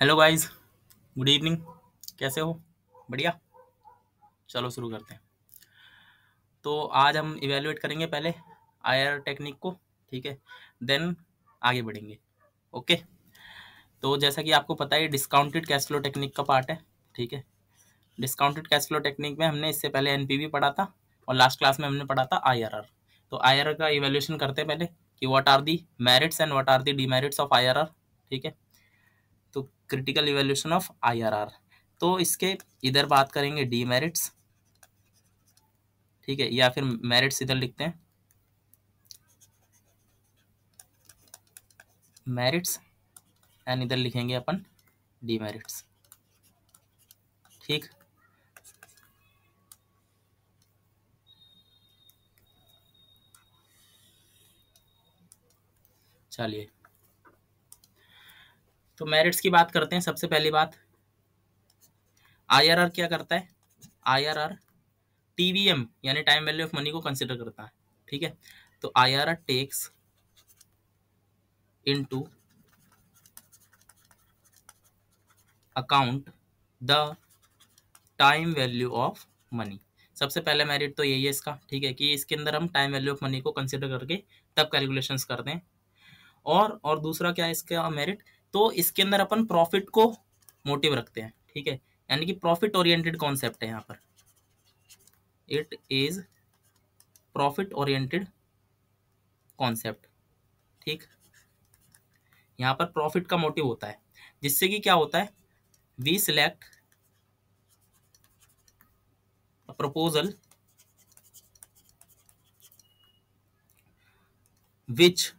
Hello guys, good evening. कैसे हो? बढ़िया। चलो शुरू करते हैं। तो आज हम इवेलुएट करेंगे पहले आईआर टेक्निक को, ठीक है। देन आगे बढ़ेंगे। ओके। तो जैसा कि आपको पता है, डिस्काउंटेड कैश फ्लो टेक्निक का पार्ट है, ठीक है। डिस्काउंटेड कैश फ्लो टेक्निक में हमने इससे पहले एनपीवी पढ़ा था और लास्ट क्लास में हमने पढ़ा था आईआरआर। तो आईआरआर का इवेल्यूएशन करते हैं पहले कि what are the merits and what are the demerits of IRR, ठीक है। तो क्रिटिकल इवेल्यूशन ऑफ आईआरआर, तो इसके इधर बात करेंगे डीमेरिट्स, ठीक है, या फिर मेरिट्स इधर लिखते हैं, मेरिट्स, एंड इधर लिखेंगे अपन डीमेरिट्स, ठीक। चलिए, तो मेरिट्स की बात करते हैं। सबसे पहली बात, आईआरआर क्या करता है? आईआरआर टीवीएम यानी टाइम वैल्यू ऑफ मनी को कंसिडर करता है, ठीक है। तो IRR takes into account the time value of money. सबसे पहले मेरिट तो यही है इसका, ठीक है, कि इसके अंदर हम टाइम वैल्यू ऑफ मनी को कंसिडर करके तब कैलकुलेशंस करते हैं। और दूसरा क्या है इसका मेरिट? तो इसके अंदर अपन प्रॉफिट को मोटिव रखते हैं, ठीक है, यानी कि प्रॉफिट ओरिएंटेड कॉन्सेप्ट है यहाँ पर। It is profit oriented concept, ठीक। यहाँ पर प्रॉफिट का मोटिव होता है, जिससे कि क्या होता है, we select proposal which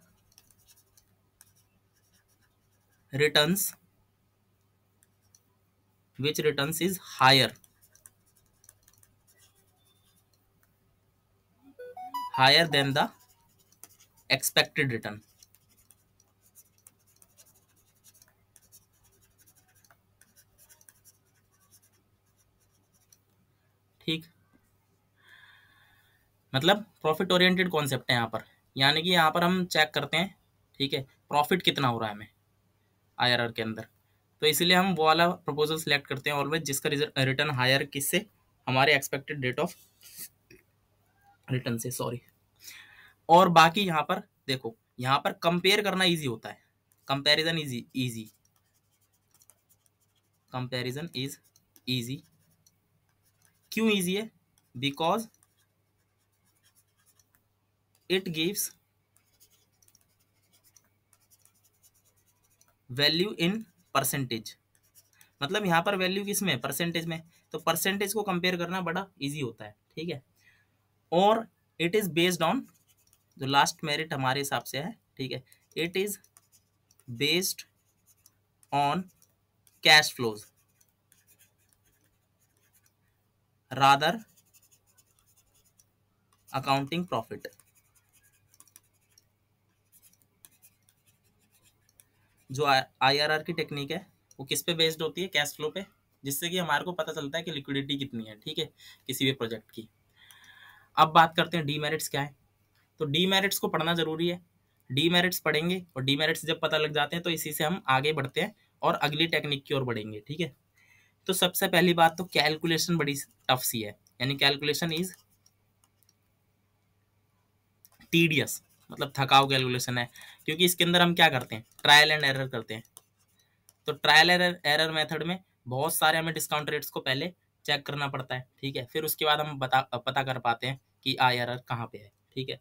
returns is higher than the expected return, ठीक। मतलब प्रॉफिट ओरिएंटेड कॉन्सेप्ट है यहाँ पर, यानी कि यहाँ पर हम चेक करते हैं, ठीक है, प्रॉफिट कितना हो रहा है हमें आईआरआर के अंदर। तो इसलिए हम वो वाला प्रपोजल सिलेक्ट करते हैं ऑलवेज जिसका रिटर्न हायर किससे, हमारे एक्सपेक्टेड रेट ऑफ रिटर्न से, सॉरी। और बाकी यहाँ पर देखो, यहाँ पर कंपेयर करना इजी होता है, comparison easy, comparison is easy. क्यों इजी है? Because it gives value in percentage. मतलब यहाँ पर वैल्यू किस में? परसेंटेज में। तो परसेंटेज को कंपेयर करना बड़ा इजी होता है, ठीक है। और इट इज बेस्ड ऑन, जो लास्ट मेरिट हमारे हिसाब से है, ठीक है, it is based on cash flows rather accounting profit. जो आईआरआर की टेक्निक है वो किस पे बेस्ड होती है? कैश फ्लो पे, जिससे कि हमारे को पता चलता है कि लिक्विडिटी कितनी है, ठीक है, किसी भी प्रोजेक्ट की। अब बात करते हैं डीमेरिट्स क्या है। तो डीमेरिट्स को पढ़ना जरूरी है। डीमेरिट्स पढ़ेंगे और डीमेरिट्स जब पता लग जाते हैं तो इसी से हम आगे बढ़ते हैं और अगली टेक्निक की ओर बढ़ेंगे, ठीक है। तो सबसे पहली बात तो कैलकुलेशन बड़ी टफ सी है, यानी कैलकुलेशन इज टीडियस, मतलब थकाऊ कैलकुलेशन है, क्योंकि इसके अंदर हम क्या करते हैं, ट्रायल एंड एरर करते हैं। तो ट्रायल एरर मेथड में बहुत सारे हमें डिस्काउंट रेट्स को पहले चेक करना पड़ता है, ठीक है, फिर उसके बाद हम पता कर पाते हैं कि आईआरआर कहाँ पे है, ठीक है।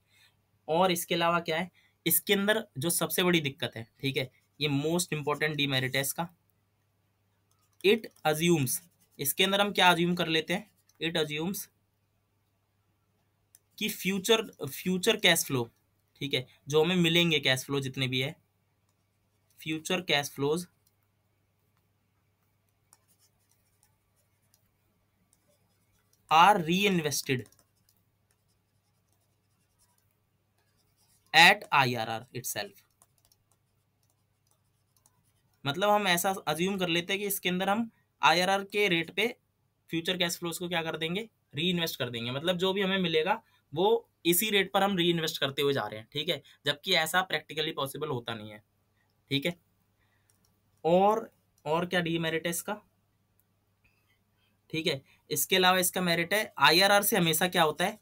और इसके अलावा क्या है, इसके अंदर जो सबसे बड़ी दिक्कत है, ठीक है, ये मोस्ट इंपॉर्टेंट डीमेरिट है इसका, इट अज्यूम्स। इसके अंदर हम क्या अज्यूम कर लेते हैं? इट अज्यूम्स कि फ्यूचर कैश फ्लो, ठीक है, जो हमें मिलेंगे कैश फ्लो जितने भी है, फ्यूचर कैश फ्लोज आर री इन्वेस्टेड एट आईआरआर इटसेल्फ। मतलब हम ऐसा अज्यूम कर लेते हैं कि इसके अंदर हम आईआरआर के रेट पे फ्यूचर कैश फ्लोज को क्या कर देंगे, री इन्वेस्ट कर देंगे। मतलब जो भी हमें मिलेगा वो इसी रेट पर हम री इन्वेस्ट करते हुए जा रहे हैं, ठीक है, जबकि ऐसा प्रैक्टिकली पॉसिबल होता नहीं है, ठीक है। और और क्या डीमेरिट है इसका, ठीक है। इसके अलावा इसका मेरिट है, आईआरआर से हमेशा क्या होता है,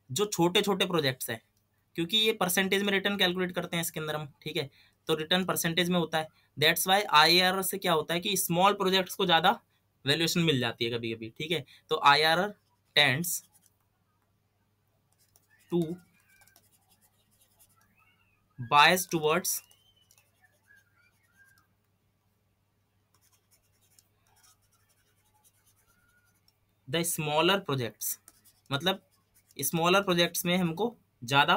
जो छोटे छोटे प्रोजेक्ट्स हैं, क्योंकि ये परसेंटेज में रिटर्न कैलकुलेट करते हैं इसके अंदर हम, ठीक है, तो रिटर्न परसेंटेज में होता है। दैट्स वाई आईआरआर से क्या होता है कि स्मॉल प्रोजेक्ट्स को ज्यादा वैल्यूएशन मिल जाती है कभी कभी, ठीक है। तो IRR tends to bias towards the smaller projects, मतलब स्मॉलर प्रोजेक्ट्स में हमको ज़्यादा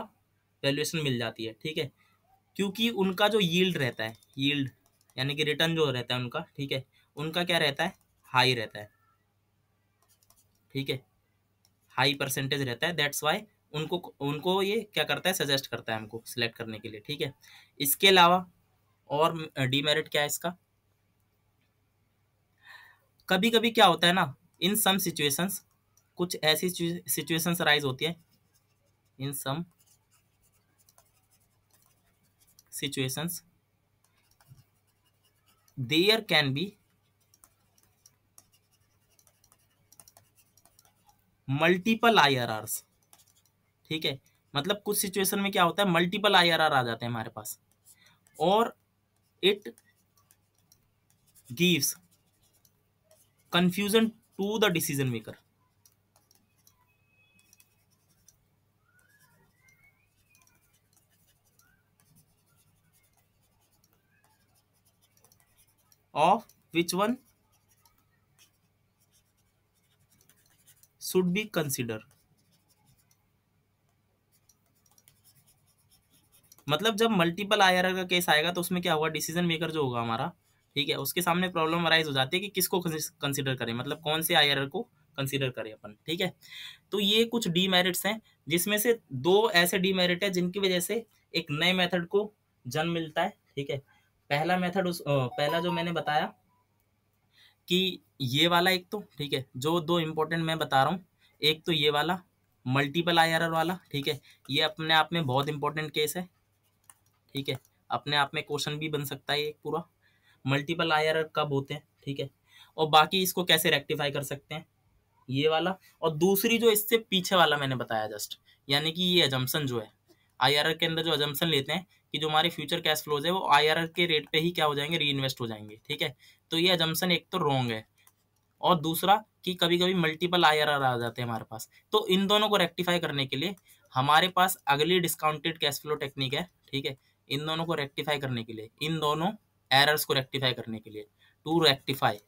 वैल्यूएशन मिल जाती है, ठीक है, क्योंकि उनका जो यील्ड रहता है, यील्ड यानी कि रिटर्न जो रहता है उनका, ठीक है, उनका क्या रहता है, हाई रहता है, ठीक है, हाई परसेंटेज रहता है। दैट्स वाई उनको उनको ये क्या करता है, सजेस्ट करता है हमको सिलेक्ट करने के लिए, ठीक है। इसके अलावा और डीमेरिट क्या है इसका, कभी कभी क्या होता है ना, इन सम सिचुएशंस, कुछ ऐसी सिचुएशंस राइज होती है, इन सम situations there can be multiple IRRs, ठीक है, मतलब कुछ सिचुएशन में क्या होता है, मल्टीपल आईआरआर आ जाते हैं हमारे पास, और it gives confusion to the decision maker, of which one should be consider, मतलब जब मल्टीपल आईआरआर का केस आएगा तो उसमें क्या होगा, डिसीजन मेकर जो होगा हमारा, ठीक है, उसके सामने प्रॉब्लम अराइज हो जाती है कि किसको कंसिडर करें, मतलब कौन से आईआरआर को कंसिडर करें अपन, ठीक है। तो ये कुछ डीमेरिट्स हैं, जिसमें से दो ऐसे डीमेरिट है जिनकी वजह से एक नए मेथड को जन्म मिलता है, ठीक है। पहला मेथड पहला जो मैंने बताया कि ये वाला एक, तो ठीक है, जो दो इंपॉर्टेंट मैं बता रहा हूँ, एक तो ये वाला मल्टीपल आईआरआर वाला, ठीक है, ये अपने आप में बहुत इंपॉर्टेंट केस है, ठीक है, अपने आप में क्वेश्चन भी बन सकता है एक पूरा, मल्टीपल आईआरआर कब होते हैं, ठीक है, और बाकी इसको कैसे रेक्टिफाई कर सकते हैं, ये वाला। और दूसरी जो इससे पीछे वाला मैंने बताया जस्ट, यानी कि ये अजम्पशन जो है, आईआरआर के अंदर जो अजम्पशन लेते हैं कि जो हमारे फ्यूचर कैश फ्लोज है वो आईआरआर के रेट पे ही क्या हो जाएंगे, री इन्वेस्ट हो जाएंगे, ठीक है। तो ये अजम्पशन एक तो रॉन्ग है, और दूसरा कि कभी कभी मल्टीपल आईआरआर आ जाते हैं हमारे पास। तो इन दोनों को रेक्टिफाई करने के लिए हमारे पास अगली डिस्काउंटेड कैश फ्लो टेक्निक है, ठीक है। इन दोनों को रेक्टिफाई करने के लिए, इन दोनों एरर्स को रेक्टिफाई करने के लिए, to rectify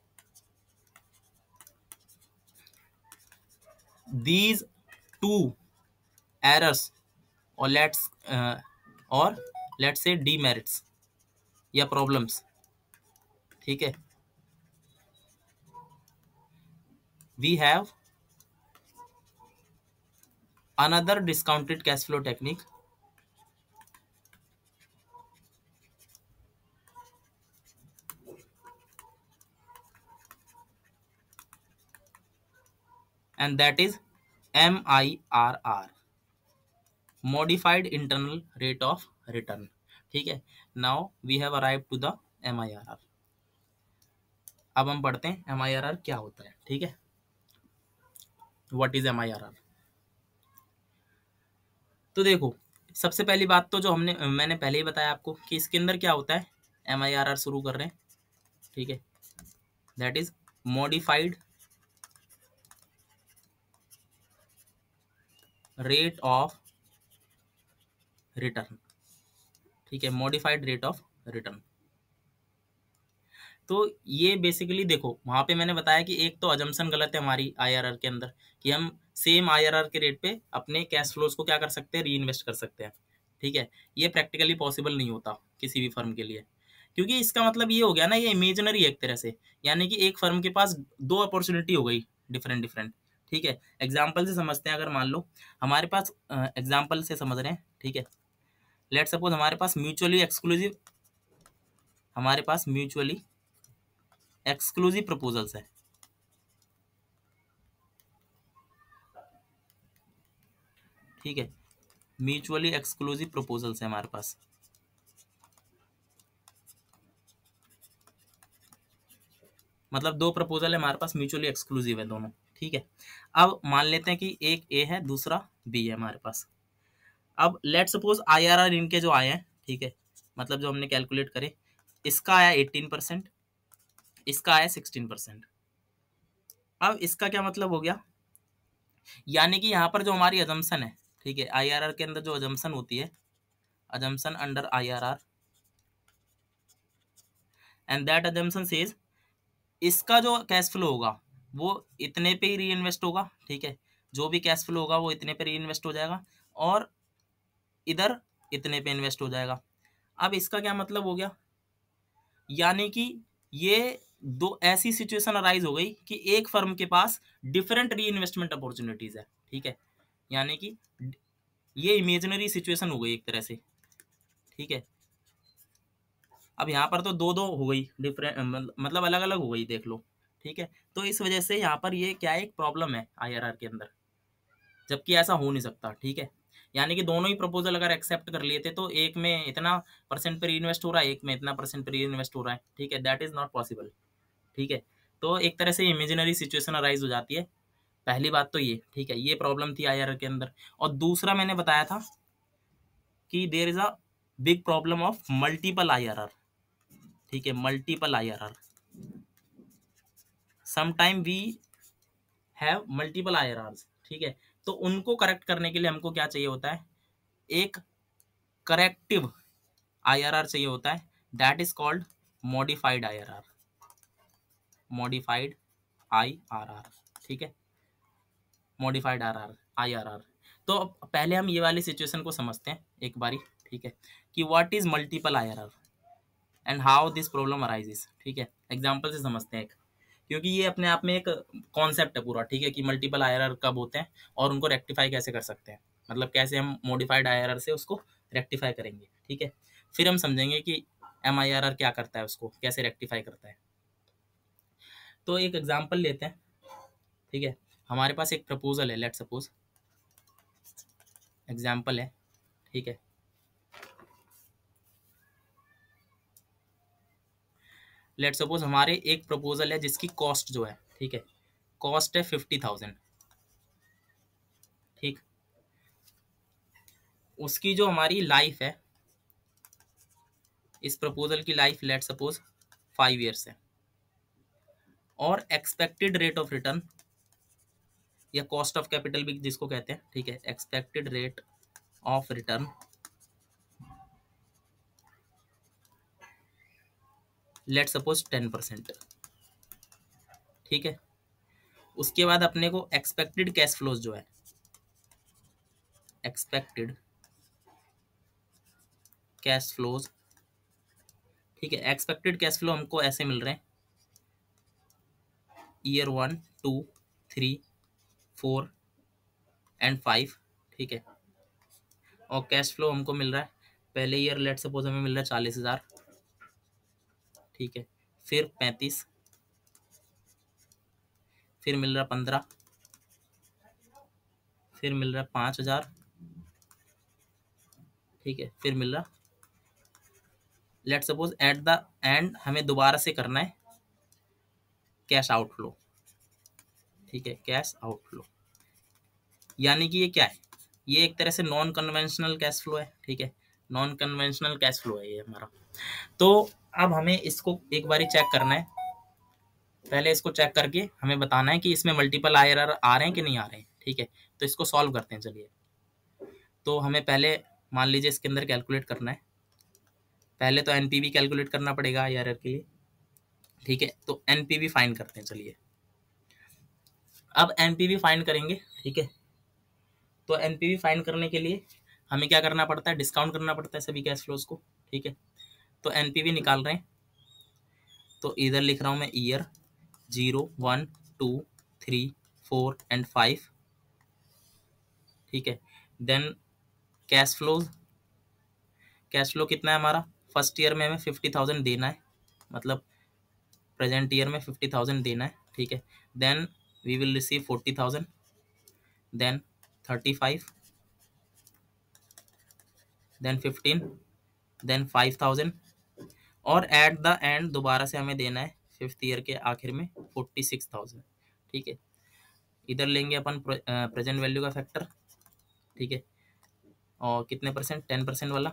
these two errors, और लेट्स से डीमेरिट्स या प्रॉब्लम्स, ठीक है, we have another discounted cash flow technique and that is MIRR, modified internal rate of return, ठीक है। Now we have arrive to the MIRR। अब हम पढ़ते हैं MIRR क्या होता है, ठीक है, व्हाट इज MIRR। तो देखो, सबसे पहली बात तो जो मैंने पहले ही बताया आपको कि इसके अंदर क्या होता है, MIRR शुरू कर रहे हैं, ठीक है, that is modified rate of return, ठीक है, मॉडिफाइड रेट ऑफ रिटर्न। तो ये बेसिकली देखो, वहां पे मैंने बताया कि एक तो अजम्पशन गलत है हमारी आईआरआर के अंदर, कि हम सेम आईआरआर के रेट पे अपने कैश फ्लोज को क्या कर सकते हैं, री इन्वेस्ट कर सकते हैं, ठीक है। ये प्रैक्टिकली पॉसिबल नहीं होता किसी भी फर्म के लिए, क्योंकि इसका मतलब ये हो गया ना, ये इमेजिनरी है एक तरह से, यानी कि एक फर्म के पास दो अपॉर्चुनिटी हो गई डिफरेंट डिफरेंट, ठीक है। एग्जाम्पल से समझते हैं, अगर मान लो हमारे पास, एग्जाम्पल से समझ रहे हैं, ठीक है, लेट सपोज हमारे पास म्यूचुअली एक्सक्लूसिव प्रपोजल्स है, ठीक है, म्यूचुअली एक्सक्लूसिव प्रपोजल्स है हमारे पास, मतलब दो प्रपोजल है हमारे पास, म्यूचुअली एक्सक्लूसिव है दोनों, ठीक है। अब मान लेते हैं कि एक ए है दूसरा बी है हमारे पास। अब लेट सपोज IRR इनके जो आए हैं, ठीक है, मतलब जो हमने कैलकुलेट करे, इसका आया 18%, इसका आया 16%। अब इसका क्या मतलब हो गया, यानी कि यहाँ पर जो हमारी अजम्पशन है, ठीक है, IRR के अंदर जो अजम्पशन होती है, assumption under IRR, and that assumption says इसका जो कैश फ्लो होगा वो इतने पे ही री इन्वेस्ट होगा, ठीक है, जो भी कैश फ्लो होगा वो इतने पे री इन्वेस्ट हो जाएगा और इधर इतने पे इन्वेस्ट हो जाएगा। अब इसका क्या मतलब हो गया, यानी कि ये दो ऐसी सिचुएशन अराइज हो गई कि एक फर्म के पास डिफरेंट री इन्वेस्टमेंट अपॉर्चुनिटीज है, ठीक है, यानी कि ये इमेजिनरी सिचुएशन हो गई एक तरह से, ठीक है। अब यहाँ पर तो दो दो हो गई, डिफरेंट मतलब अलग अलग हो गई, देख लो, ठीक है। तो इस वजह से यहाँ पर ये क्या है, एक प्रॉब्लम है IRR के अंदर, जबकि ऐसा हो नहीं सकता, ठीक है। यानी कि दोनों ही प्रपोजल अगर एक्सेप्ट कर लिए थे तो एक में इतना परसेंट पर इन्वेस्ट हो रहा है, एक में इतना परसेंट पर इन्वेस्ट हो रहा है, ठीक है, दैट इज नॉट पॉसिबल, ठीक है। तो एक तरह से इमेजिनरी सिचुएशन अराइज हो जाती है, पहली बात तो ये, ठीक है, ये प्रॉब्लम थी IRR के अंदर। और दूसरा मैंने बताया था कि there is a big problem of multiple IRR, ठीक है, multiple IRR, sometime we have multiple IRRs, ठीक है। तो उनको करेक्ट करने के लिए हमको क्या चाहिए होता है, एक करेक्टिव IRR चाहिए होता है, that is called modified IRR, modified IRR, ठीक है, मॉडिफाइड IRR। तो पहले हम ये वाली सिचुएशन को समझते हैं एक बारी, ठीक है, कि what is multiple IRR and how this problem arises, ठीक है। एग्जांपल से समझते हैं एक, क्योंकि ये अपने आप में एक कॉन्सेप्ट है पूरा, ठीक है, कि मल्टीपल IRR कब होते हैं और उनको रेक्टिफाई कैसे कर सकते हैं, मतलब कैसे हम मॉडिफाइड IRR से उसको रेक्टिफाई करेंगे, ठीक है। फिर हम समझेंगे कि MIRR क्या करता है, उसको कैसे रेक्टिफाई करता है। तो एक एग्जाम्पल लेते हैं, ठीक है, हमारे पास एक प्रपोजल है, लेट सपोज एग्जाम्पल है, ठीक है, लेट सपोज हमारे एक प्रपोजल है जिसकी कॉस्ट जो है, ठीक है, कॉस्ट है 50,000, ठीक, उसकी जो हमारी लाइफ है, इस प्रपोजल की लाइफ लेट सपोज 5 ईयर्स है, और एक्सपेक्टेड रेट ऑफ रिटर्न या कॉस्ट ऑफ कैपिटल भी जिसको कहते हैं, ठीक है, expected rate of return let suppose 10%, ठीक है। उसके बाद अपने को एक्सपेक्टेड कैश फ्लोज जो है, एक्सपेक्टेड कैश फ्लोज, ठीक है, एक्सपेक्टेड कैश फ्लो हमको ऐसे मिल रहे हैं, ईयर 1 2 3 4 एंड 5, ठीक है। और कैश फ्लो हमको मिल रहा है, पहले ईयर लेट सपोज हमें मिल रहा है 40,000, ठीक है, फिर 35, फिर मिल रहा 15, फिर मिल रहा 5,000, ठीक है, फिर मिल रहा, let suppose at the end हमें दोबारा से करना है कैश आउटफ्लो, ठीक है, कैश आउटफ्लो, यानी कि ये क्या है, ये एक तरह से नॉन कन्वेंशनल कैश फ्लो है, ठीक है, नॉन कन्वेंशनल कैश फ्लो है ये हमारा। तो अब हमें इसको एक बारी चेक करना है, पहले इसको चेक करके हमें बताना है कि इसमें मल्टीपल IRR आ रहे हैं कि नहीं आ रहे हैं, ठीक है। तो इसको सॉल्व करते हैं, चलिए। तो हमें पहले मान लीजिए इसके अंदर कैलकुलेट करना है, पहले तो NPV कैलकुलेट करना पड़ेगा IRR के लिए, ठीक है। तो NPV फाइंड करते हैं, चलिए। अब NPV फाइंड करेंगे, ठीक है। तो NPV फाइंड करने के लिए हमें क्या करना पड़ता है, डिस्काउंट करना पड़ता है सभी कैश फ्लोज को, ठीक है। तो NPV निकाल रहे हैं, तो इधर लिख रहा हूं मैं ईयर 0 1 2 3 4 एंड 5, ठीक है। Then cash flows, cash flow कितना है हमारा, फर्स्ट ईयर में हमें 50,000 देना है, मतलब प्रेजेंट ईयर में 50,000 देना है, ठीक है। Then we will receive 40,000, then 35, then 15, then 5,000, और एट द एंड दोबारा से हमें देना है 5th ईयर के आखिर में 46,000। ठीक है, इधर लेंगे अपन प्रेजेंट वैल्यू का फैक्टर। ठीक है, और कितने परसेंट, 10% वाला,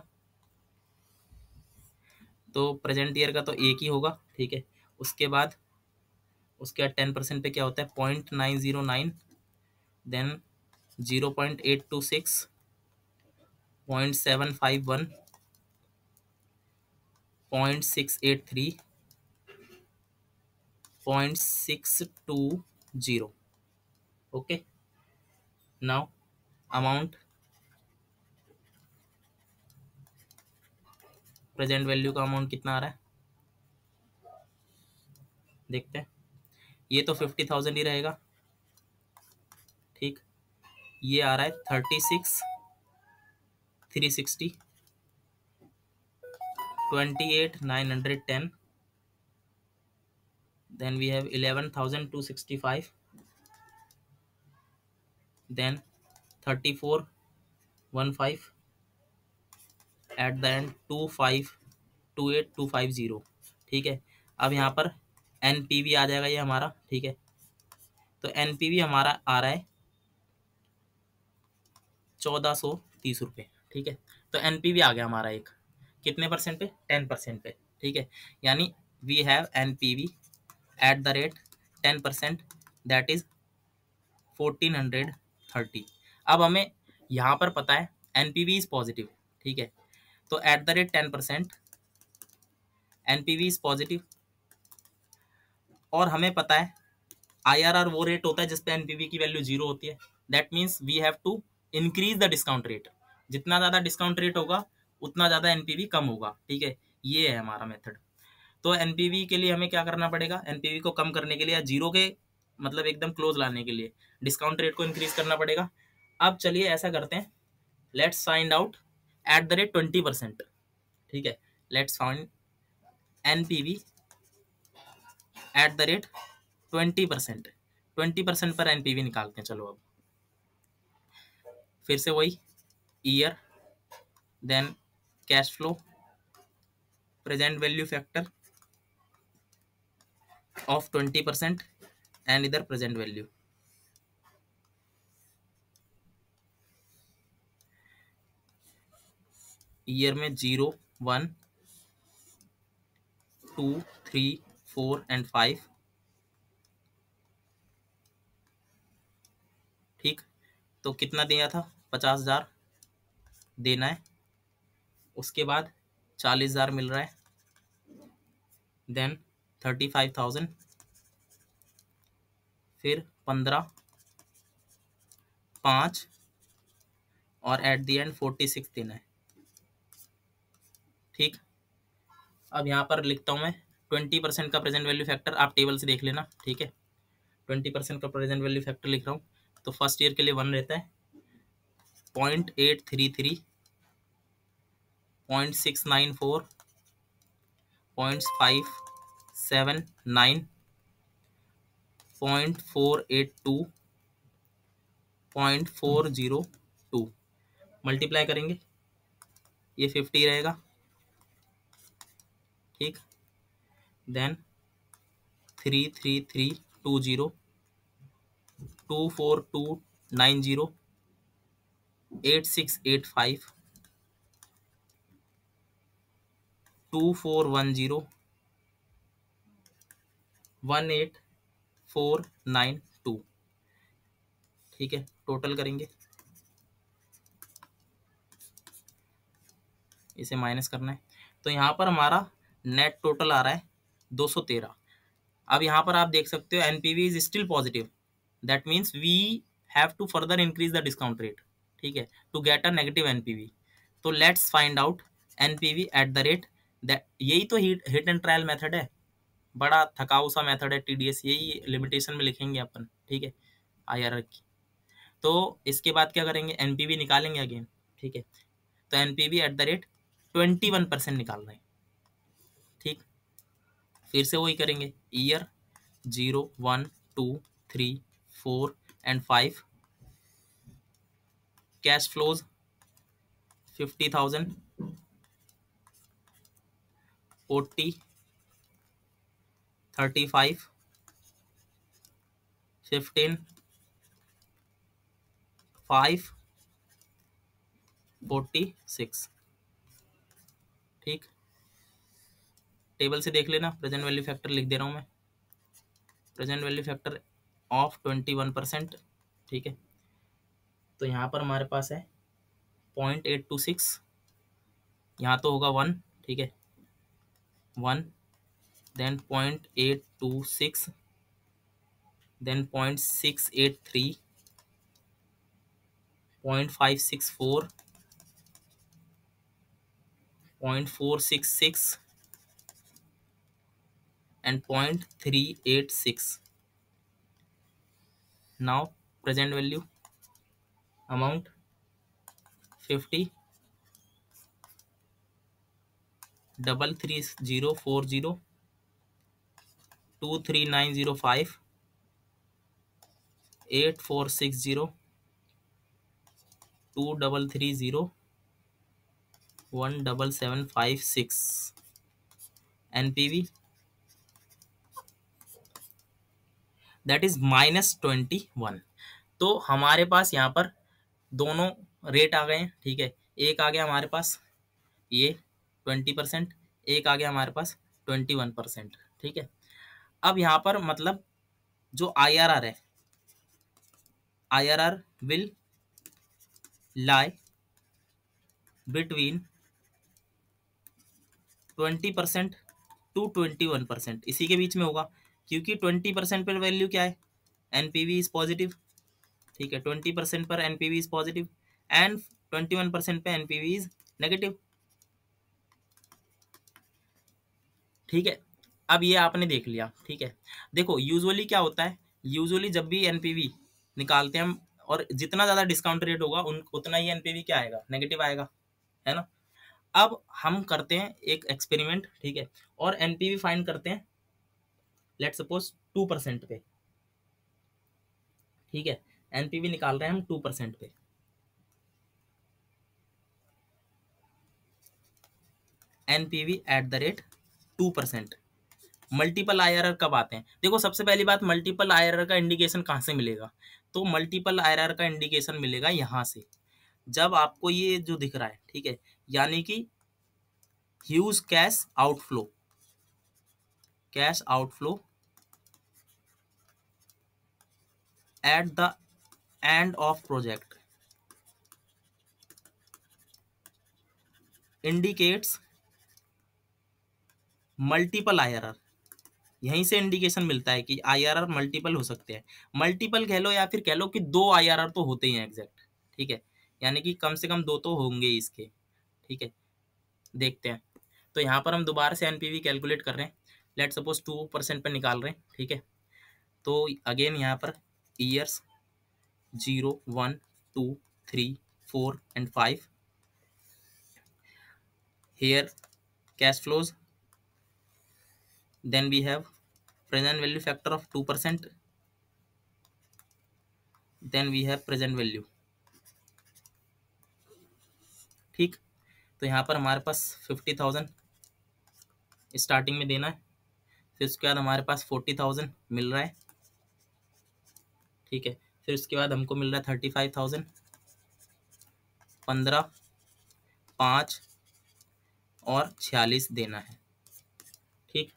तो प्रेजेंट ईयर का तो एक ही होगा। ठीक है, उसके बाद 10% पे क्या होता है, 0.909, then 0.826, 0.751, 0.683, 0.620। Okay, now amount, present value का अमाउंट कितना आ रहा है देखते हैं। ये तो 50,000 ही रहेगा। ठीक, ये आ रहा है 36,360, 28,910, then we have 11,265, then 34,15, at the end 25,28,250। ठीक है, अब यहाँ पर एनपीवी आ जाएगा ये हमारा। ठीक है, तो एनपीवी हमारा आ रहा है 1,430 रुपये। ठीक है, तो एनपीवी आ गया हमारा एक, कितने परसेंट पे, 10% पे। ठीक है, यानी we have NPV at the rate 10%, that is 1,430। अब हमें यहाँ पर पता है एनपीवी इज पॉजिटिव। ठीक है, तो eight the rate 10% NPV is positive, और हमें पता है आईआरआर वो रेट होता है जिसपे एनपीवी की वैल्यू 0 होती है। That means we have to increase the discount rate. जितना ज्यादा डिस्काउंट रेट होगा उतना ज्यादा एनपीवी कम होगा। ठीक है, ये है हमारा मेथड। तो एनपीवी के लिए हमें क्या करना पड़ेगा, एनपीवी को कम करने के लिए या जीरो के मतलब एकदम क्लोज लाने के लिए डिस्काउंट रेट को इंक्रीज करना पड़ेगा। अब चलिए ऐसा करते हैं, let's find out at the rate 20%। ठीक है, let's find NPV at the rate 20%। 20% पर एनपीवी निकालते हैं। चलो अब फिर से वही year, then cash flow, present value factor of 20% and इधर प्रेजेंट वैल्यू। ईयर में 0, 1, 2, 3, 4 एंड 5। ठीक, तो कितना दिया था, 50,000 देना है। उसके बाद 40,000 मिल रहा है, देन 35,000, फिर 15, 5 और एट द एंड 46 देना है। ठीक, अब यहाँ पर लिखता हूँ मैं 20% का प्रेजेंट वैल्यू फैक्टर, आप टेबल से देख लेना। ठीक है, 20% का प्रेजेंट वैल्यू फैक्टर लिख रहा हूँ, तो फर्स्ट ईयर के लिए 1 रहता है, 0.833, 0.694, 0.579, 0.482, 0.402। मल्टीप्लाई करेंगे, ये 50 रहेगा। ठीक, देन 33320, 24290, 8685, 2410, 18492। ठीक है, टोटल करेंगे, इसे माइनस करना है, तो यहाँ पर हमारा नेट टोटल आ रहा है 213। अब यहाँ पर आप देख सकते हो NPV is still positive, that means we have to further increase the discount rate. ठीक है, to get a negative NPV. तो let's find out NPV at the rate that, यही तो हिट एंड ट्रायल मेथड है, बड़ा थकाऊ सा method है टीडीएस, यही लिमिटेशन में लिखेंगे अपन। ठीक है, आईआरआर की। तो इसके बाद क्या करेंगे, एनपीवी निकालेंगे अगेन। ठीक है, तो एनपीवी एट द रेट 21% निकाल रहे हैं। ठीक, फिर से वही करेंगे, ईयर 0, 1, 2, 3, 4 एंड 5, कैश फ्लोज 50,000, 40, 35, 15, 5, 46। ठीक, टेबल से देख लेना, प्रेजेंट वैल्यू फैक्टर लिख दे रहा हूँ मैं, प्रेजेंट वैल्यू फैक्टर ऑफ 21%। ठीक है, तो यहाँ पर हमारे पास है 0.826, यहाँ तो होगा 1। ठीक है, 1, then 0.826, then 0.683, 0.564, 0.466 and 0.386. Now present value amount 50, 33040, 23905, 8460, 2330, 17756. NPV that is -21। तो हमारे पास यहाँ पर दोनों रेट आ गए हैं। ठीक है, एक आ गया हमारे पास ये 20%, एक आ गया हमारे पास 21%। ठीक है, अब यहाँ पर मतलब जो IRR है, IRR will lie between 20% to 21%, इसी के बीच में होगा, क्योंकि 20% पर वैल्यू क्या है, NPV इज पॉजिटिव। ठीक है, 20% पर NPV इज पॉजिटिव एंड 21% पे NPV इज नेगेटिव। ठीक है, अब ये आपने देख लिया। ठीक है, देखो यूजुअली क्या होता है, यूजुअली जब भी NPV निकालते हैं हम, और जितना ज़्यादा डिस्काउंट रेट होगा उतना ही NPV क्या आएगा, नेगेटिव आएगा, है ना। अब हम करते हैं एक एक्सपेरिमेंट। ठीक है, और NPV फाइंड करते हैं, लेट सपोज 2% पे। ठीक है, NPV निकाल रहे हैं हम 2% पे। NPV eight the rate 2%। Multiple IRR कब आते हैं, देखो सबसे पहली बात, मल्टीपल IRR का इंडिकेशन कहाँ से मिलेगा, तो मल्टीपल IRR का इंडिकेशन मिलेगा यहाँ से, जब आपको ये जो दिख रहा है। ठीक है, यानी कि huge cash outflow, cash outflow at the end of project indicates multiple IRR। यहीं से इंडिकेशन मिलता है कि IRR मल्टीपल हो सकते हैं, मल्टीपल कह लो या फिर कह लो कि 2 IRR तो होते ही हैं एग्जैक्ट। ठीक है, यानी कि कम से कम 2 तो होंगे इसके। ठीक है, देखते हैं, तो यहाँ पर हम दोबारा से NPV कैलकुलेट कर रहे हैं, लेट सपोज 2% पर निकाल रहे हैं। ठीक है, तो अगेन यहाँ पर years 0, 1, 2, 3, 4 and 5, here cash flows, then we have present value factor of 2%, then we have present value। ठीक, तो यहाँ पर हमारे पास 50,000 स्टार्टिंग में देना है, फिर उसके बाद हमारे पास 40,000 मिल रहा है। ठीक है, फिर उसके बाद हमको मिल रहा है 35,000, 15, 5 और 46 देना है। ठीक,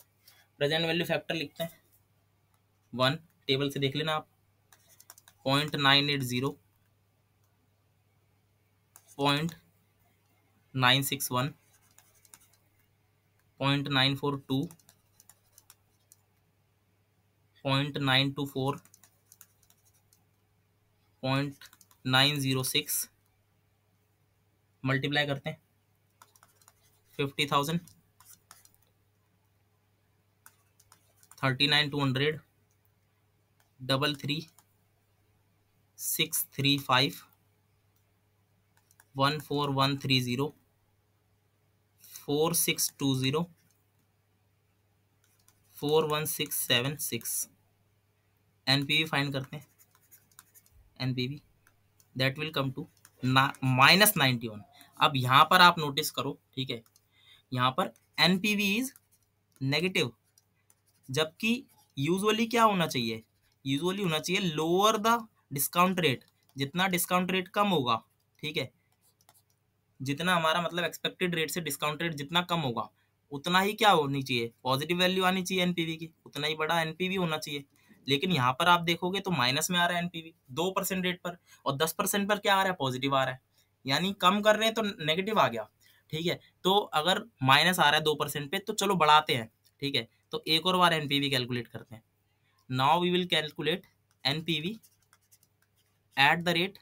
प्रेजेंट वैल्यू फैक्टर लिखते हैं 1, टेबल से देख लेना आप, 0.980, 0.961, 0.942, 0.924, 0.906, मल्टीप्लाई करते हैं 50,000, 39,200, 33,635, 14,130, 4,620, 4,1,676। NPV फाइंड करते हैं, NPV that will come to -91। अब यहाँ पर आप नोटिस करो। ठीक है, यहाँ पर NPV इज नेगेटिव, जबकि यूजुअली क्या होना चाहिए, यूजुअली होना चाहिए लोअर द डिस्काउंट रेट, जितना डिस्काउंट रेट कम होगा, ठीक है, जितना हमारा मतलब एक्सपेक्टेड रेट से डिस्काउंट रेट जितना कम होगा उतना ही क्या होनी चाहिए, पॉजिटिव वैल्यू आनी चाहिए एनपीवी की, उतना ही बड़ा एनपीवी होना चाहिए। लेकिन यहाँ पर आप देखोगे तो माइनस में आ रहा है एनपीवी 2% रेट पर, और 10% पर क्या आ रहा है, पॉजिटिव आ रहा है, यानी कम कर रहे हैं तो नेगेटिव आ गया। ठीक है, तो अगर माइनस आ रहा है 2% पे तो चलो बढ़ाते हैं। ठीक है, तो एक और बार एनपीवी कैलकुलेट करते हैं। Now we will calculate NPV at the rate,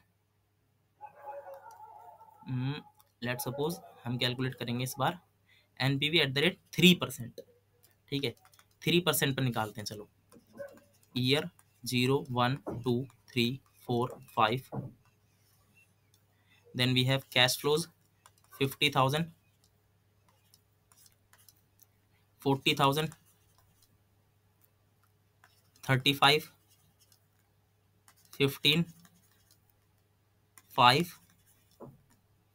let suppose हम कैलकुलेट करेंगे इस बार एनपीवी एट द रेट 3%। ठीक है, 3% पर निकालते हैं, चलो year 0 1 2 3 4 5, then we have cash flows 50,000 40,000 35 15 5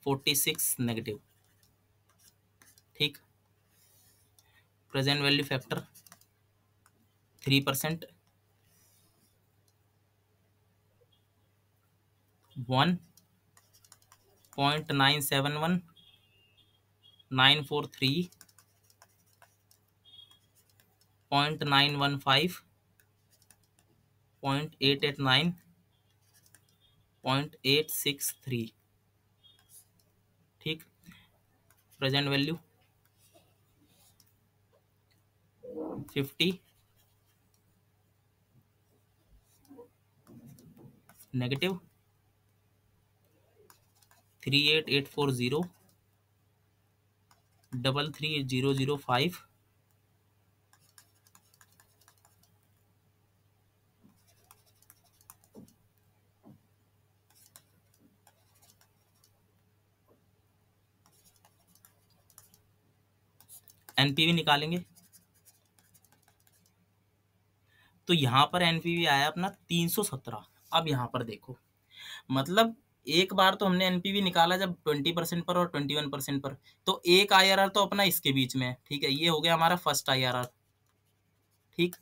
46 negative. ठीक, प्रेजेंट वैल्यू फैक्टर 3%, 1.971 943 0.915 0.889 0.863। ठीक, प्रेजेंट वैल्यू 50 नेगेटिव 38840 33005 एनपीवी निकालेंगे तो यहाँ पर एनपीवी आया अपना 317। अब यहाँ पर देखो, मतलब एक बार तो हमने एनपीवी निकाला जब 20% पर और 21% पर, तो एक आईआरआर तो अपना इसके बीच में है। ठीक है, ये हो गया हमारा फर्स्ट आईआरआर। ठीक,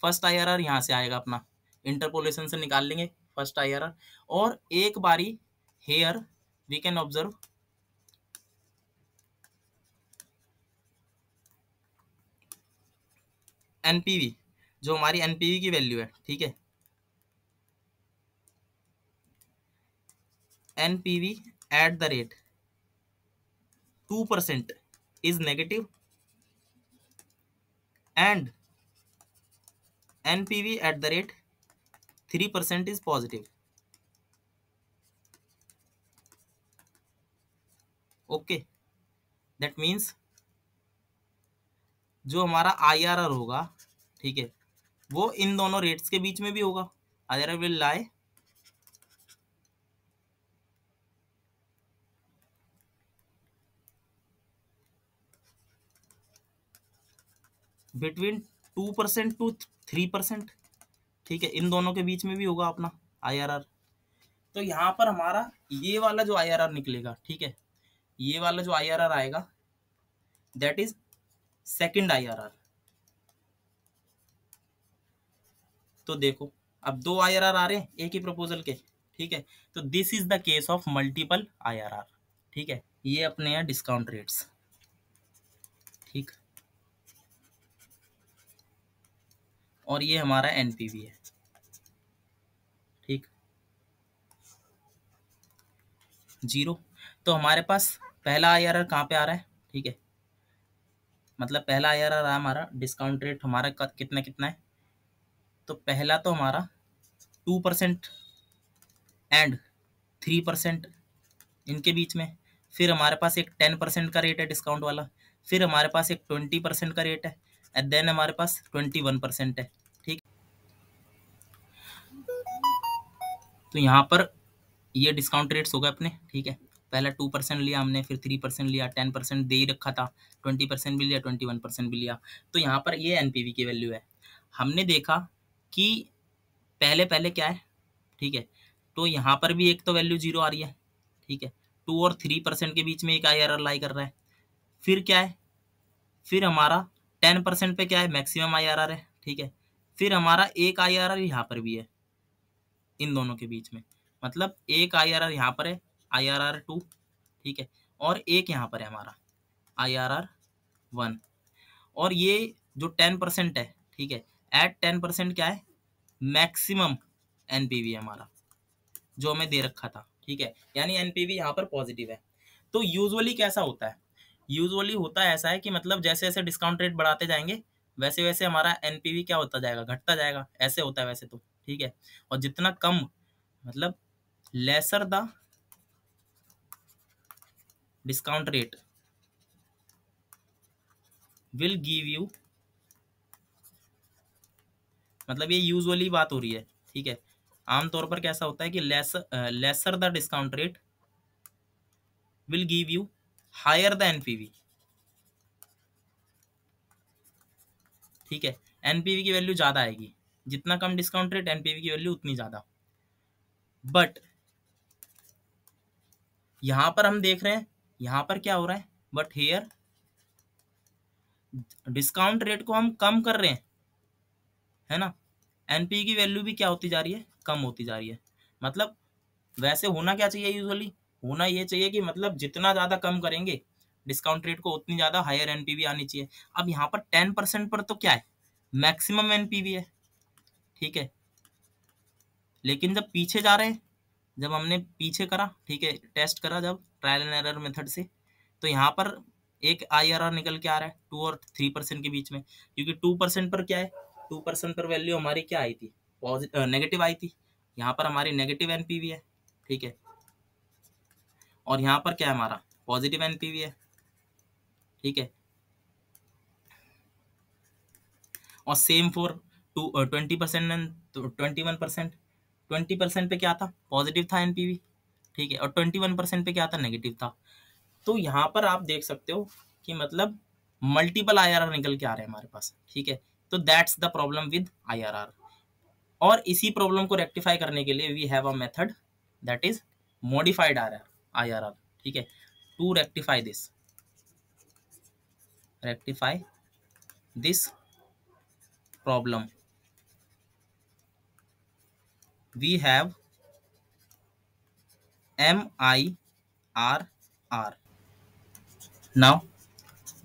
फर्स्ट आईआरआर यहाँ से आएगा अपना, इंटरपोलेशन से निकाल लेंगे फर्स्ट आईआरआर। और एक बारी here we can observe NPV, जो हमारी एनपीवी की वैल्यू है। ठीक है, NPV at the rate 2% is negative and NPV at the rate 3% is positive. Okay, that means जो हमारा IRR होगा, ठीक है, वो इन दोनों रेट्स के बीच में भी होगा। IRR will lie between 2% to 3%। ठीक है, इन दोनों के बीच में भी होगा अपना IRR। तो यहाँ पर हमारा ये वाला जो IRR निकलेगा, ठीक है, ये वाला जो IRR आएगा दैट इज सेकंड IRR। तो देखो, अब दो IRR आ रहे हैं एक ही प्रपोजल के। ठीक है, तो this is the case of multiple IRR। ठीक है, ये अपने हैं डिस्काउंट रेट्स। ठीक, और ये हमारा एनपीवी है। ठीक, 0। तो हमारे पास पहला IRR कहाँ पे आ रहा है, ठीक है, मतलब पहला IRR आ हमारा, डिस्काउंट रेट हमारा कितना कितना है, तो पहला तो हमारा 2% एंड 3% इनके बीच में। फिर हमारे पास एक 10% का रेट है डिस्काउंट वाला, फिर हमारे पास एक 20% का रेट है, एंड देन हमारे पास 21% है। ठीक, तो यहाँ पर ये डिस्काउंट रेट्स हो गए अपने। ठीक है, पहला 2% लिया हमने, फिर 3% लिया, 10% दे ही रखा था, 20% भी लिया, 21% भी लिया। तो यहाँ पर ये एनपीवी की वैल्यू है। हमने देखा कि पहले पहले क्या है, ठीक है, तो यहाँ पर भी एक तो वैल्यू 0 आ रही है। ठीक है, 2 और 3% के बीच में एक IRR लाई कर रहा है। फिर क्या है, फिर हमारा 10% पे क्या है, मैक्सिमम IRR है ठीक है। फिर हमारा एक IRR यहाँ पर भी है इन दोनों के बीच में, मतलब एक IRR यहाँ पर है IRR2, ठीक है, और एक यहाँ पर है हमारा IRR1। और ये जो 10% है, ठीक है, एट 10% क्या है, मैक्सिमम एनपीवी है हमारा जो हमें दे रखा था, ठीक है, यानी एनपीवी यहाँ पर पॉजिटिव है। तो यूजुअली कैसा होता है, यूजुअली होता है ऐसा है कि मतलब जैसे जैसे डिस्काउंट रेट बढ़ाते जाएंगे वैसे वैसे हमारा एनपीवी क्या होता जाएगा, घटता जाएगा, ऐसे होता है वैसे तो, ठीक है। और जितना कम, मतलब lesser the discount rate will give you, मतलब ये यूजुअली बात हो रही है, ठीक है। आमतौर पर कैसा होता है कि lesser the discount rate will give you hire the NPV, ठीक है। एनपीवी की वैल्यू ज्यादा आएगी, जितना कम डिस्काउंट रेट एनपीवी की वैल्यू उतनी ज्यादा। बट यहां पर हम देख रहे हैं यहां पर क्या हो रहा है, बट हेयर डिस्काउंट रेट को हम कम कर रहे हैं, है ना, एनपीवी की वैल्यू भी क्या होती जा रही है, कम होती जा रही है। मतलब वैसे होना क्या चाहिए, यूजुअली होना ये चाहिए कि मतलब जितना ज्यादा कम करेंगे डिस्काउंट रेट को उतनी ज्यादा हायर एनपीवी आनी चाहिए। अब यहाँ पर 10% पर तो क्या है, मैक्सिमम एनपीवी है, ठीक है। लेकिन जब पीछे जा रहे हैं, जब हमने पीछे करा, ठीक है, टेस्ट करा जब ट्रायल एंड एरर मेथड से, तो यहाँ पर एक IRR निकल के आ रहा है 2 और 3% के बीच में, क्योंकि 2% पर क्या है, 2% पर वैल्यू हमारी क्या आई थी, नेगेटिव आई थी। यहाँ पर हमारी नेगेटिव एनपीवी है, ठीक है, और यहाँ पर क्या है हमारा पॉजिटिव एनपीवी है, ठीक है। और सेम फॉर 20% एंड 21%। 20% पे क्या था, पॉजिटिव था एनपीवी, ठीक है, और 21% पे क्या था, नेगेटिव था। तो यहाँ पर आप देख सकते हो कि मतलब मल्टीपल IRR निकल के आ रहे हैं हमारे पास, ठीक है। तो that's the problem with IRR। और इसी प्रॉब्लम को रेक्टिफाई करने के लिए we have a method that is modified IRR, ठीक है। To rectify this problem we have MIRR. Now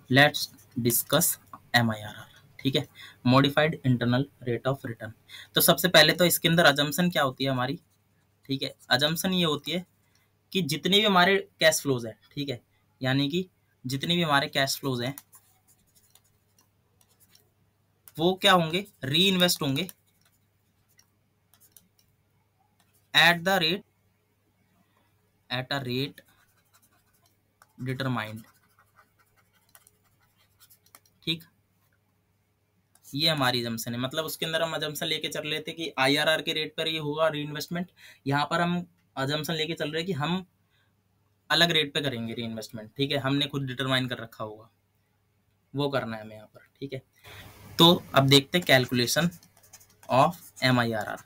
let's discuss MIRR, ठीक है, modified internal rate of return. तो सबसे पहले तो इसके अंदर अजम्पशन क्या होती है हमारी, ठीक है, अजम्पशन ये होती है कि जितने भी हमारे कैश फ्लोज हैं, ठीक है, यानी कि जितने भी हमारे कैश फ्लोज हैं वो क्या होंगे, री इन्वेस्ट होंगे एट अ रेट डिटरमाइंड, ठीक। ये हमारी अजम्पशन है, मतलब उसके अंदर हम अजम्पशन लेके चल रहे थे कि IRR के रेट पर ये होगा री इन्वेस्टमेंट। यहाँ पर हम अजम्पशन लेके चल रहे हैं कि हम अलग रेट पे करेंगे री इन्वेस्टमेंट, ठीक है, हमने खुद डिटरमाइन कर रखा होगा, वो करना है हमें यहाँ पर, ठीक है। तो अब देखते हैं कैलकुलेशन ऑफ MIRR।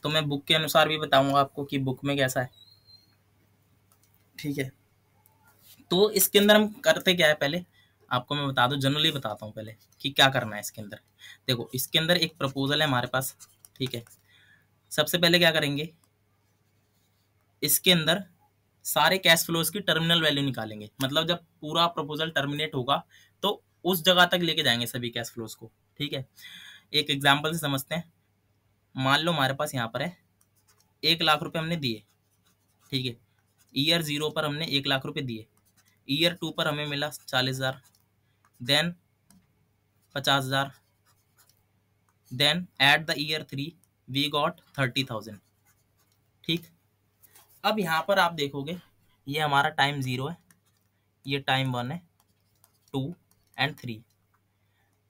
तो मैं बुक के अनुसार भी बताऊंगा आपको कि बुक में कैसा है, ठीक है। तो इसके अंदर हम करते क्या है, पहले आपको मैं बता दूं, जनरली बताता हूँ पहले कि क्या करना है इसके अंदर। देखो इसके अंदर एक प्रपोजल है हमारे पास, ठीक है। सबसे पहले क्या करेंगे, इसके अंदर सारे कैश फ्लोज की टर्मिनल वैल्यू निकालेंगे, मतलब जब पूरा प्रपोजल टर्मिनेट होगा तो उस जगह तक लेके जाएंगे सभी कैश फ्लोज को, ठीक है। एक एग्जांपल से समझते हैं। मान लो हमारे पास यहाँ पर है 1 लाख रुपए हमने दिए, ठीक है, ईयर 0 पर हमने 1 लाख रुपए दिए, ईयर 2 पर हमें मिला 40,000, then 50,000, then at the year 3 we got 30,000, ठीक। अब यहाँ पर आप देखोगे ये हमारा टाइम 0 है, ये टाइम 1 है, 2 एंड 3।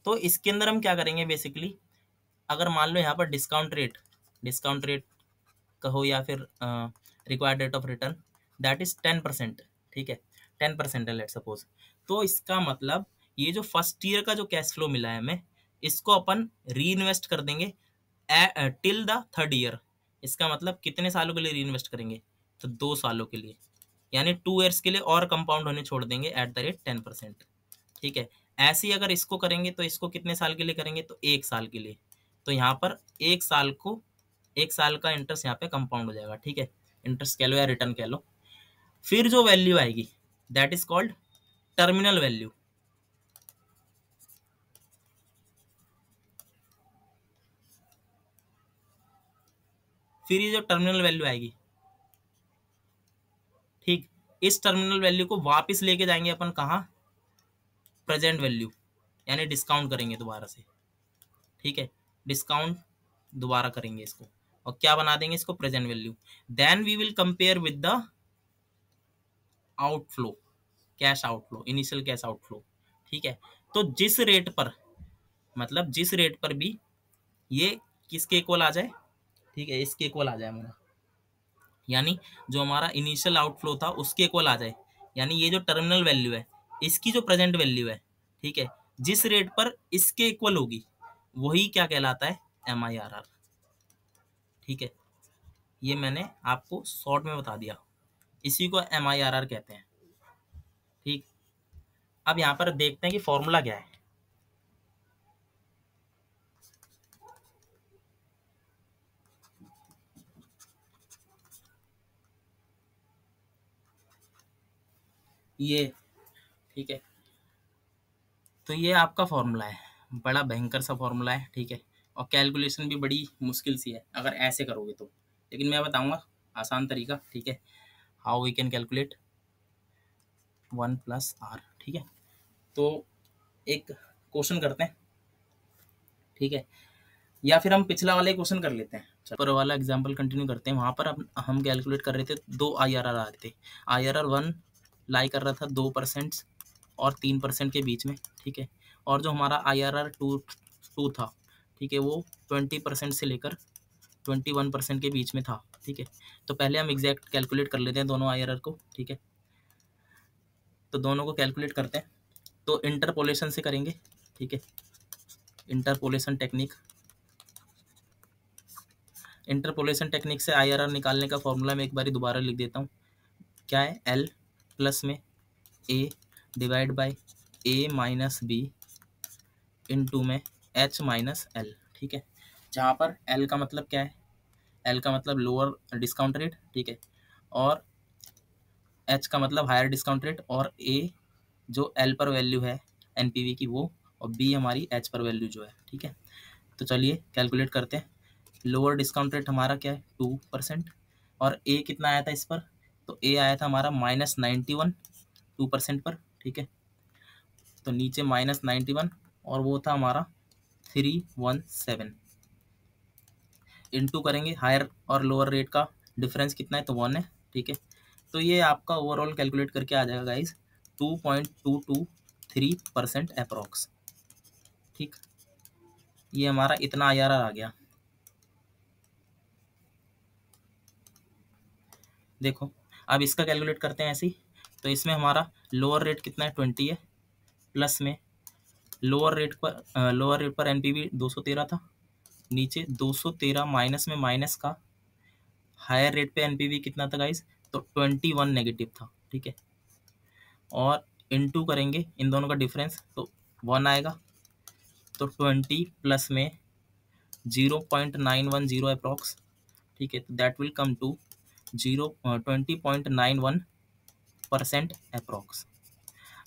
तो इसके अंदर हम क्या करेंगे बेसिकली, अगर मान लो यहाँ पर डिस्काउंट रेट कहो या फिर required rate of return that is 10%, ठीक है, 10% है लेट सपोज। तो इसका मतलब ये जो फर्स्ट ईयर का जो कैश फ्लो मिला है हमें, इसको अपन री इन्वेस्ट कर देंगे टिल द 3rd ईयर। इसका मतलब कितने सालों के लिए री इन्वेस्ट करेंगे, तो 2 सालों के लिए, यानी 2 ईयर्स के लिए और कंपाउंड होने छोड़ देंगे एट द रेट 10%, ठीक है। ऐसे ही अगर इसको करेंगे तो इसको कितने साल के लिए करेंगे, तो 1 साल के लिए। तो यहाँ पर 1 साल का इंटरेस्ट यहाँ पे कंपाउंड हो जाएगा, ठीक है। इंटरेस्ट कह लो या रिटर्न कह लो। फिर जो वैल्यू आएगी that is called terminal value. फिर ये जो टर्मिनल वैल्यू आएगी, ठीक, इस टर्मिनल वैल्यू को वापस लेके जाएंगे अपन कहाँ, प्रेजेंट वैल्यू, यानी डिस्काउंट करेंगे दोबारा से, ठीक है। डिस्काउंट दोबारा करेंगे इसको और क्या बना देंगे इसको, present value. Then we will compare with the outflow, cash outflow, initial cash outflow, ठीक है। तो जिस रेट पर, मतलब जिस रेट पर भी ये किसके इक्वल आ जाए, ठीक है, इसके इक्वल आ जाए हमारा, यानी जो हमारा इनिशियल आउटफ्लो था उसके इक्वल आ जाए, यानी ये जो टर्मिनल वैल्यू है इसकी जो प्रेजेंट वैल्यू है, ठीक है, जिस रेट पर इसके इक्वल होगी वही क्या कहलाता है, MIRR, ठीक है। ये मैंने आपको शॉर्ट में बता दिया, इसी को MIRR कहते हैं, ठीक। अब यहाँ पर देखते हैं कि फॉर्मूला क्या है। ये, ठीक है, तो ये आपका फॉर्मूला है, बड़ा भयंकर सा फॉर्मूला है, ठीक है। और कैलकुलेशन भी बड़ी मुश्किल सी है अगर ऐसे करोगे तो, लेकिन मैं बताऊंगा आसान तरीका, ठीक है, how we can calculate 1+R, ठीक है। तो एक क्वेश्चन करते हैं, ठीक है, या फिर हम पिछला वाला क्वेश्चन कर लेते हैं, ऊपर वाला एग्जाम्पल कंटिन्यू करते हैं। वहाँ पर हम कैलकुलेट कर रहे थे, 2 IRR आ रहे थे। IRR 1 लाई कर रहा था 2% और 3% के बीच में, ठीक है। और जो हमारा IRR 2 था, ठीक है, वो 20% से लेकर 21% के बीच में था, ठीक है। तो पहले हम एग्जैक्ट कैलकुलेट कर लेते हैं दोनों IRR को, ठीक है। तो दोनों को कैलकुलेट करते हैं, तो इंटरपोलेशन से करेंगे, ठीक है, इंटरपोलेशन टेक्निक। इंटरपोलेशन टेक्निक से IRR निकालने का फॉर्मूला मैं एक बार दोबारा लिख देता हूँ, क्या है, L प्लस में A divide by A minus B into में H माइनस L, ठीक है। जहाँ पर L का मतलब क्या है, L का मतलब लोअर डिस्काउंट रेट, ठीक है, और H का मतलब हायर डिस्काउंट रेट, और A जो L पर वैल्यू है NPV की वो, और B हमारी H पर वैल्यू जो है, ठीक है। तो चलिए कैलकुलेट करते हैं। लोअर डिस्काउंट रेट हमारा क्या है, 2%, और A कितना आया था इस पर, तो A आया था हमारा -91 2% पर, ठीक है। तो नीचे -91 और वो था हमारा 317, इनटू करेंगे हायर और लोअर रेट का डिफरेंस कितना है, तो 1 है, ठीक है। तो ये आपका ओवरऑल कैलकुलेट करके आ जाएगा गाइज 2.223% अप्रॉक्स, ठीक। ये हमारा इतना IRR आ गया। देखो अब इसका कैलकुलेट करते हैं ऐसे ही। तो इसमें हमारा लोअर रेट कितना है, 20 है, प्लस में लोअर रेट पर NPV 213 था, नीचे 213 माइनस में माइनस का हायर रेट पे NPV कितना था गाइस, तो 21 नेगेटिव था, ठीक है। और इनटू करेंगे इन दोनों का डिफरेंस, तो 1 आएगा, तो 20 प्लस में 0.910 अप्रॉक्स, ठीक है। तो that will come to 20.91% approx.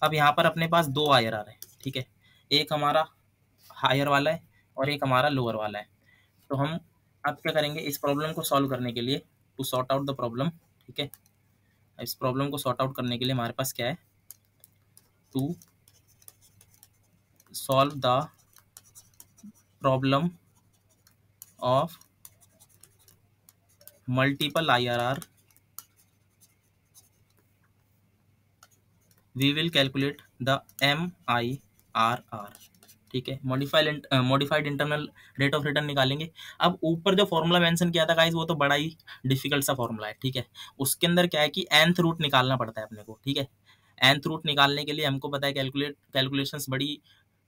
अब यहाँ पर अपने पास 2 IRR है, ठीक है, एक हमारा हायर वाला है और एक हमारा लोअर वाला है। तो हम अब क्या करेंगे, इस प्रॉब्लम को सॉल्व करने के लिए, to sort out the problem, ठीक है, इस प्रॉब्लम को सॉर्ट आउट करने के लिए हमारे पास क्या है, to solve the problem of multiple IRR we will calculate the MIRR, ठीक है, modified internal rate of return निकालेंगे। अब ऊपर जो फॉर्मूला मेंशन किया था गाइस वो तो बड़ा ही डिफिकल्ट सा फॉर्मूला है, ठीक है। उसके अंदर क्या है कि nth रूट निकालना पड़ता है अपने को, ठीक है। nth रूट निकालने के लिए हमको पता है कैलकुलेशंस बड़ी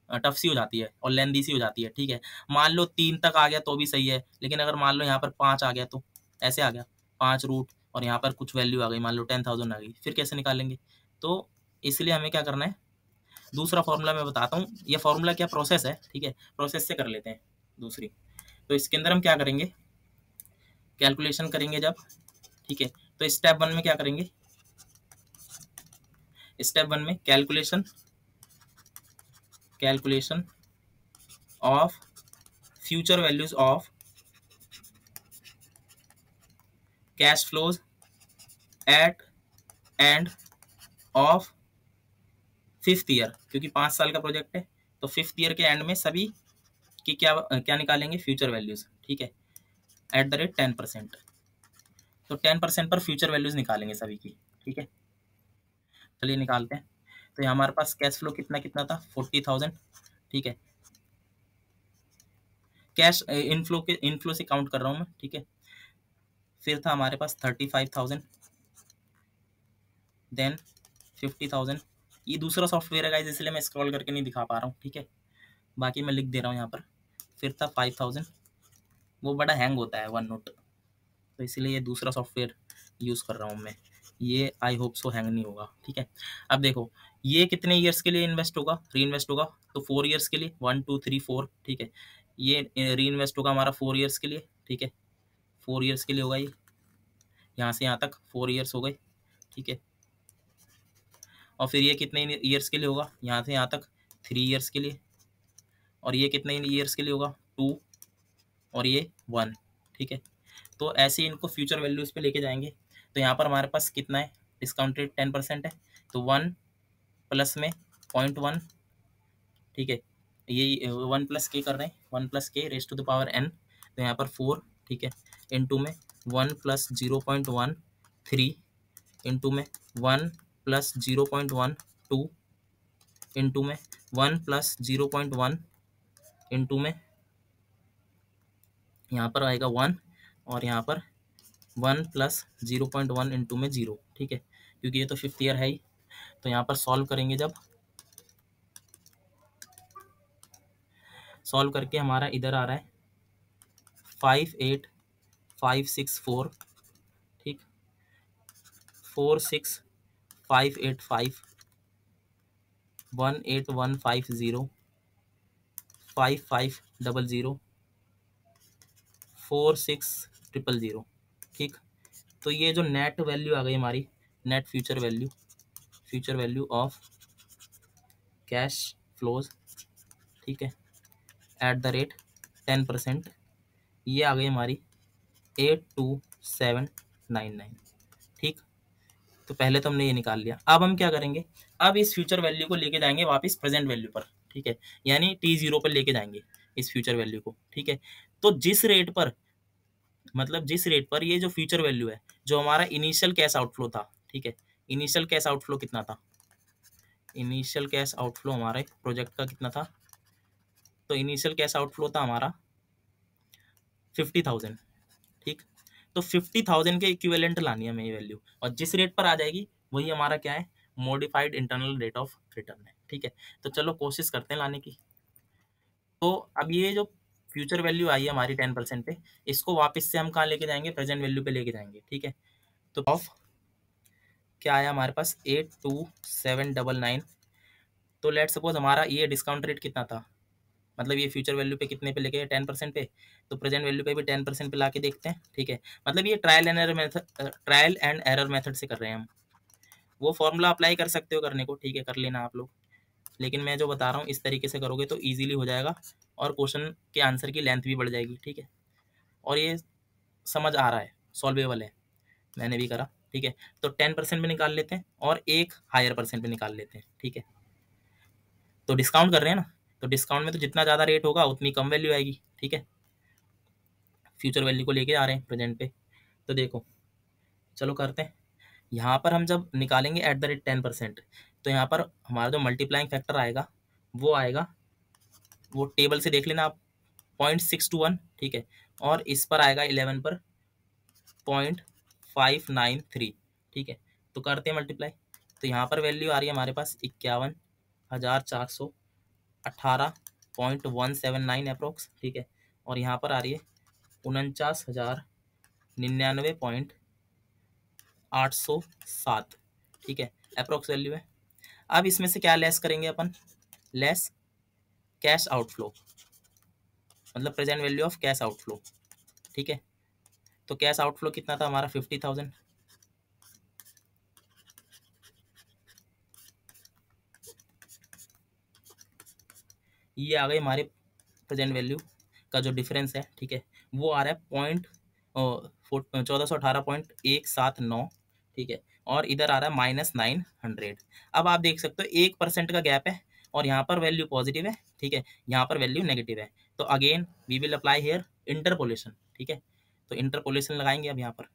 टफ सी हो जाती है और लेंदी सी हो जाती है, ठीक है। मान लो 3 तक आ गया तो भी सही है, लेकिन अगर मान लो यहाँ पर 5 आ गया तो ऐसे आ गया 5 रूट, और यहाँ पर कुछ वैल्यू आ गई, मान लो 10,000 आ गई, फिर कैसे निकालेंगे। तो इसलिए हमें क्या करना है, दूसरा फॉर्मूला मैं बताता हूँ, ये फॉर्मूला क्या प्रोसेस है, ठीक है, प्रोसेस से कर लेते हैं दूसरी। तो इसके अंदर हम क्या करेंगे, कैलकुलेशन करेंगे जब, ठीक है, तो स्टेप 1 में क्या करेंगे, स्टेप 1 में calculation of future values of cash flows at end of 5th year, क्योंकि 5 साल का प्रोजेक्ट है, तो 5th ईयर के एंड में सभी की क्या क्या निकालेंगे, फ्यूचर वैल्यूज, ठीक है, एट द रेट 10%। तो 10% पर फ्यूचर वैल्यूज निकालेंगे सभी की, ठीक है, चलिए निकालते हैं। तो यहाँ हमारे पास कैश फ्लो कितना कितना था, 40,000, ठीक है, कैश इनफ्लो से काउंट कर रहा हूँ मैं, ठीक है। फिर था हमारे पास 35,000, देन 50,000। ये दूसरा सॉफ्टवेयर है गाइस, इसलिए मैं स्क्रॉल करके नहीं दिखा पा रहा हूँ, ठीक है, बाकी मैं लिख दे रहा हूँ यहाँ पर। फिर था 5,000, वो बड़ा हैंग होता है वन नोट, तो इसीलिए ये दूसरा सॉफ्टवेयर यूज़ कर रहा हूँ मैं, ये आई होप सो हैंग नहीं होगा, ठीक है। अब देखो ये कितने ईयर्स के लिए इन्वेस्ट होगा, री इन्वेस्ट होगा, तो 4 ईयर्स के लिए, 1 2 3 4, ठीक है, ये री इन्वेस्ट होगा हमारा 4 ईयर्स के लिए, ठीक है, 4 ईयर्स के लिए होगा ये, यहाँ से यहाँ तक 4 ईयर्स हो गए, ठीक है। और फिर ये कितने ईयर्स के लिए होगा, यहाँ से यहाँ तक 3 ईयर्स के लिए, और ये कितने ईयर्स के लिए होगा, 2, और ये 1, ठीक है। तो ऐसे ही इनको फ्यूचर वैल्यूज पे लेके जाएंगे। तो यहाँ पर हमारे पास कितना है, डिस्काउंट रेट 10% है, तो 1 प्लस में 0.1, ठीक है, ये 1 प्लस के कर रहे हैं, 1 प्लस के raise to the power n, तो यहाँ पर 4, ठीक है, इंटू में 1 प्लस 0.13, इंटू में 1 प्लस 0.12, इंटू में 1 प्लस 0.1, इंटू में यहाँ पर आएगा 1, और यहाँ पर 1 प्लस 0.1 इंटू में 0, ठीक है, क्योंकि ये तो 5th ईयर है ही। तो यहाँ पर सॉल्व करेंगे जब, सॉल्व करके हमारा इधर आ रहा है 58,564, ठीक, 46,585, 18150, 5500, 4600, ठीक। तो ये जो नेट वैल्यू आ गई हमारी, net future value of cash flows, ठीक है, एट द रेट 10%, ये आ गई हमारी 82799, ठीक। तो पहले तो हमने ये निकाल लिया। अब हम क्या करेंगे, अब इस फ्यूचर वैल्यू को लेके जाएंगे वापस प्रेजेंट वैल्यू पर, ठीक है, यानी T0 पर लेके जाएंगे इस फ्यूचर वैल्यू को, ठीक है। तो जिस रेट पर, मतलब जिस रेट पर ये जो फ्यूचर वैल्यू है, जो हमारा इनिशियल कैश आउटफ्लो था, ठीक है, इनिशियल कैश आउटफ्लो कितना था, इनिशियल कैश आउटफ्लो हमारे प्रोजेक्ट का कितना था, तो इनिशियल कैश आउटफ्लो था हमारा 50,000, ठीक। तो 50,000 के इक्विवेलेंट लानी है हमें ये वैल्यू, और जिस रेट पर आ जाएगी वही हमारा क्या है, modified internal rate of return है, ठीक है। तो चलो कोशिश करते हैं लाने की। तो अब ये जो फ्यूचर वैल्यू आई है हमारी 10% पे, इसको वापस से हम कहाँ लेके जाएंगे, प्रेजेंट वैल्यू पे लेके जाएंगे, ठीक है। तो ऑफ क्या आया हमारे पास, 82799। तो लेट सपोज हमारा ये डिस्काउंट रेट कितना था, मतलब ये फ्यूचर वैल्यू पे कितने पे लेके 10% पे, तो प्रेजेंट वैल्यू पे भी 10% पे लाके देखते हैं, ठीक है। मतलब ये ट्रायल एंड एरर मेथड से कर रहे हैं हम। वो फॉर्मूला अप्लाई कर सकते हो करने को, ठीक है, कर लेना आप लोग, लेकिन मैं जो बता रहा हूँ इस तरीके से करोगे तो ईजिली हो जाएगा, और क्वेश्चन के आंसर की लेंथ भी बढ़ जाएगी, ठीक है। और ये समझ आ रहा है, सॉल्वेबल है, मैंने भी करा, ठीक है। तो 10% पे निकाल लेते हैं और एक हायर परसेंट पे निकाल लेते हैं, ठीक है। तो डिस्काउंट कर रहे हैं ना, तो डिस्काउंट में तो जितना ज़्यादा रेट होगा उतनी कम वैल्यू आएगी, ठीक है। फ्यूचर वैल्यू को लेके आ रहे हैं प्रेजेंट पे, तो देखो चलो करते हैं। यहाँ पर हम जब निकालेंगे एट द रेट 10%, तो यहाँ पर हमारा जो मल्टीप्लाइंग फैक्टर आएगा वो आएगा, वो टेबल से देख लेना आप, 0.621, ठीक है, और इस पर आएगा 11 पर 0.593, ठीक है। तो करते हैं मल्टीप्लाई। तो यहाँ पर वैल्यू आ रही है हमारे पास 51,418.179 अप्रोक्स, ठीक है, और यहाँ पर आ रही है 49,099.807, ठीक है, अप्रोक्स वैल्यू है। अब इसमें से क्या लेस करेंगे अपन, लेस कैश आउटफ्लो, मतलब present value of cash outflow, ठीक है। तो कैश आउटफ्लो कितना था हमारा 50,000, ये आ गई हमारे प्रेजेंट वैल्यू का जो डिफरेंस है, ठीक है, वो आ रहा है 1418.179, ठीक है, और इधर आ रहा है -900। अब आप देख सकते हो 1% का गैप है और यहाँ पर वैल्यू पॉजिटिव है, ठीक है, यहाँ पर वैल्यू नेगेटिव है। तो again we will apply here interpolation, ठीक है। तो इंटरपोलेशन लगाएंगे अब यहाँ पर,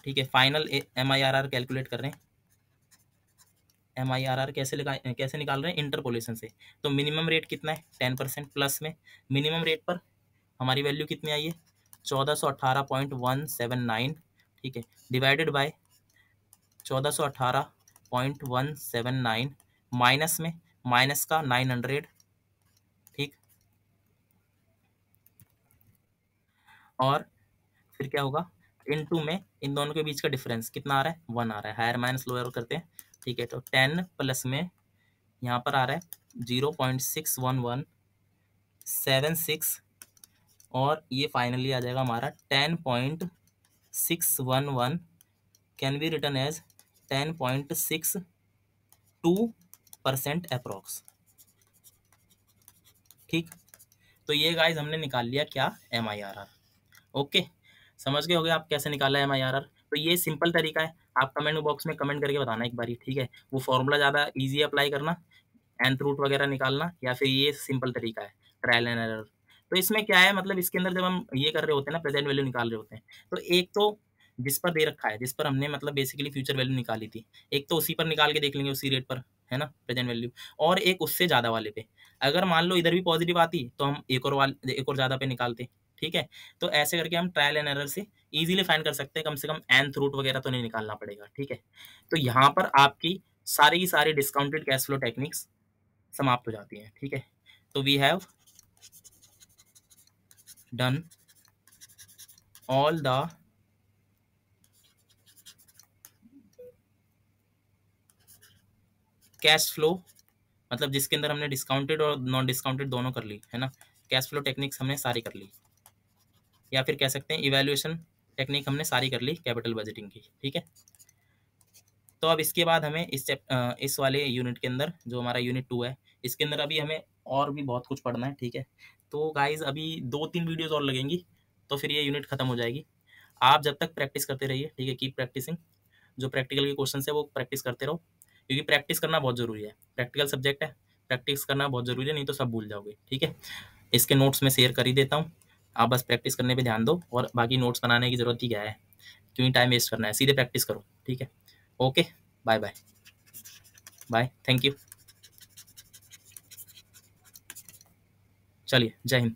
ठीक है। फाइनल MIRR कैलकुलेट कर रहे हैं। MIRR कैसे निकाल रहे हैं, इंटरपोलेशन से। तो मिनिमम रेट कितना है 10% प्लस में, मिनिमम रेट पर हमारी वैल्यू कितनी आई है 1418.179, ठीक है, डिवाइडेड बाय 1418.179 माइनस में माइनस का 900, ठीक, और फिर क्या होगा इनटू में इन दोनों के बीच का डिफरेंस कितना आ रहा है 1 आ रहा है, हायर माइनस लोअर करते हैं, ठीक है। तो 10 प्लस में यहाँ पर आ रहा है 0.61176 और ये फाइनली आ जाएगा हमारा 10.611, can be return as 10.62% approx, ठीक। तो ये गाइज हमने निकाल लिया क्या MIRR। ओके, समझ गए होगे आप कैसे निकाला है MIRR। तो ये सिंपल तरीका है, आप कमेंट बॉक्स में कमेंट करके बताना एक बारी, ठीक है। वो फॉर्मूला ज़्यादा ईजी अप्लाई करना, nth रूट वगैरह निकालना, या फिर ये सिंपल तरीका है ट्रायल एंड एरर। तो इसमें क्या है, मतलब इसके अंदर जब हम ये कर रहे होते हैं ना, प्रेजेंट वैल्यू निकाल रहे होते हैं, तो एक तो जिस पर दे रखा है, जिस पर हमने मतलब बेसिकली फ्यूचर वैल्यू निकाली थी, एक तो उसी पर निकाल के देख लेंगे, उसी रेट पर, है ना, प्रेजेंट वैल्यू, और एक उससे ज़्यादा वाले पे। अगर मान लो इधर भी पॉजिटिव आती तो हम एक और ज़्यादा पे निकालते, ठीक है। तो ऐसे करके हम ट्रायल एंड एरर से इजीली फाइंड कर सकते हैं, कम से कम nth रूट वगैरह तो नहीं निकालना पड़ेगा, ठीक है। तो यहाँ पर आपकी सारी की सारी डिस्काउंटेड कैश फ्लो टेक्निक्स समाप्त हो जाती है, ठीक है। तो we have done all the cash flow, मतलब जिसके अंदर हमने डिस्काउंटेड और नॉन डिस्काउंटेड दोनों कर ली, है ना। कैश फ्लो टेक्निक्स हमने सारी कर ली, या फिर कह सकते हैं इवैल्यूएशन टेक्निक हमने सारी कर ली कैपिटल बजटिंग की, ठीक है। तो अब इसके बाद हमें इस वाले यूनिट के अंदर जो हमारा यूनिट 2 है, इसके अंदर अभी हमें और भी बहुत कुछ पढ़ना है, ठीक है। तो गाइज अभी 2-3 वीडियोस और लगेंगी, तो फिर ये यूनिट खत्म हो जाएगी। आप जब तक प्रैक्टिस करते रहिए, ठीक है, कीप प्रैक्टिसिंग। जो प्रैक्टिकल के क्वेश्चन है वो प्रैक्टिस करते रहो, क्योंकि प्रैक्टिस करना बहुत ज़रूरी है, प्रैक्टिकल सब्जेक्ट है, प्रैक्टिस करना बहुत ज़रूरी है, नहीं तो सब भूल जाओगे, ठीक है। इसके नोट्स में शेयर कर ही देता हूँ, आप बस प्रैक्टिस करने पे ध्यान दो, और बाकी नोट्स बनाने की ज़रूरत ही क्या है, क्यों टाइम वेस्ट करना है, सीधे प्रैक्टिस करो, ठीक है। Okay, bye bye bye, thank you, चलिए, जय हिंद।